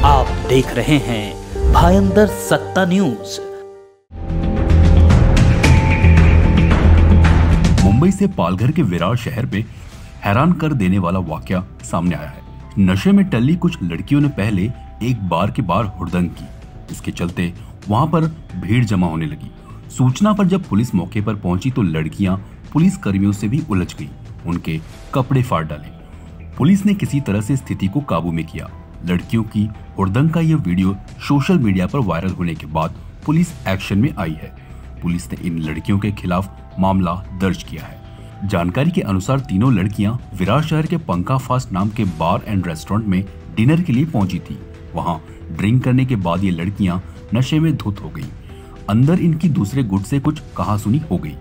आप देख रहे हैं भायंदर सत्ता न्यूज। मुंबई से पालघर के विरार शहर में हैरान कर देने वाला वाकया सामने आया है। नशे में टल्ली कुछ लड़कियों ने पहले एक बार के बार हुड़दंग की। इसके चलते वहां पर भीड़ जमा होने लगी। सूचना पर जब पुलिस मौके पर पहुंची तो लड़कियां पुलिस कर्मियों से भी उलझ गई, उनके कपड़े फाड़ डाले। पुलिस ने किसी तरह से स्थिति को काबू में किया। लड़कियों की हुड़दंग का यह वीडियो सोशल मीडिया पर वायरल होने के बाद पुलिस एक्शन में आई है। पुलिस ने इन लड़कियों के खिलाफ मामला दर्ज किया है। जानकारी के अनुसार तीनों लड़कियां विरार शहर के पंखा फास्ट नाम के बार एंड रेस्टोरेंट में डिनर के लिए पहुंची थी। वहां ड्रिंक करने के बाद ये लड़कियां नशे में धुत हो गईं। अंदर इनकी दूसरे गुट से कुछ कहासुनी हो गई।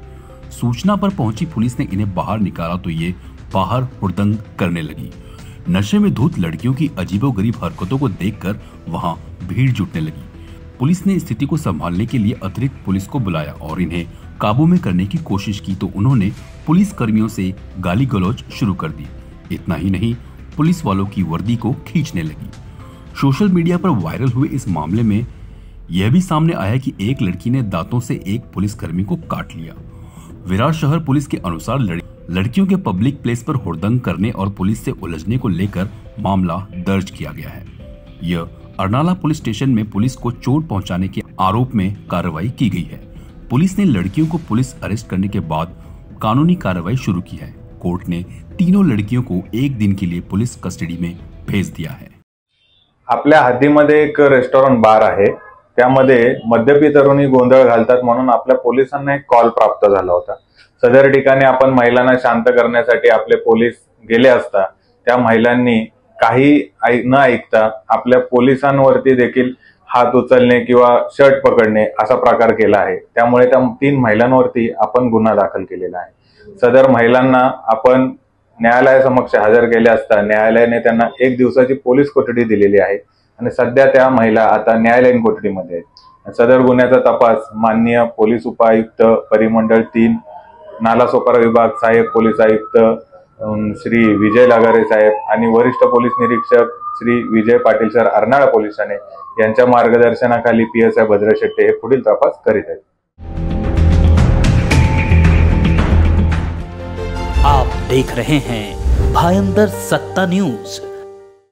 सूचना पर पहुंची पुलिस ने इन्हें बाहर निकाला तो ये बाहर हुड़दंग करने लगी। नशे में धुत लड़कियों की अजीबोगरीब हरकतों को देखकर वहां भीड़ जुटने लगी। पुलिस ने स्थिति को संभालने के लिए अतिरिक्त पुलिस को बुलाया और इन्हें काबू में करने की कोशिश की तो उन्होंने पुलिस कर्मियों से गाली गलौज शुरू कर दी। इतना ही नहीं, पुलिस वालों की वर्दी को खींचने लगी। सोशल मीडिया पर वायरल हुए इस मामले में यह भी सामने आया कि एक लड़की ने दांतों से एक पुलिसकर्मी को काट लिया। विरार शहर पुलिस के अनुसार लड़कियों के पब्लिक प्लेस पर हुड़दंग करने और पुलिस से उलझने को लेकर मामला दर्ज किया गया है। यह अरनाला पुलिस स्टेशन में पुलिस को चोट पहुंचाने के आरोप में कार्रवाई की गई है। पुलिस ने लड़कियों को पुलिस अरेस्ट करने के बाद कानूनी कार्रवाई शुरू की है। कोर्ट ने तीनों लड़कियों को एक दिन के लिए पुलिस कस्टडी में भेज दिया है। आपल्या हद्दीमध्ये एक रेस्टॉरंट बार आहे, त्यामध्ये मद्यपी तरुणी गोंधळ घालतात म्हणून आपल्या पोलिसांना एक कॉल प्राप्त झाला होता। सदर ठिकाणी आपण महिलांना शांत करण्यासाठी आपले पोलीस गेले असता त्या महिलांनी काही न ऐकता आपल्या पोलिसांवरती देखील हात उचलणे किंवा शर्ट पकडणे असा प्रकार केला आहे। त्यामुळे त्या 3 महिलांवरती आपण गुन्हा दाखल केलेला आहे। सदर महिलांना आपण न्यायालयासमक्ष हजर केले असता न्यायालयाने त्यांना 1 दिवसाची पोलीस कोठडी दिलेली आहे आणि सध्या त्या महिला आता न्यायालयीन कोठडीमध्ये आहेत। सदर गुन्ह्याचा तपास माननीय पोलीस उपायुक्त परिमंडळ 3 नालासोपारा विभाग सहाय्यक पोलीस आयुक्त श्री विजय लगारे साहेब आणि वरिष्ठ पोलीस निरीक्षक श्री विजय पाटील सर अर्नाळा पोलीस ठाणे यांच्या मार्गदर्शनाखाली PSI भद्र शेट्टे हे पुढील तपास करीत आहेत। आप देख रहे हैं भायंदर सत्ता न्यूज।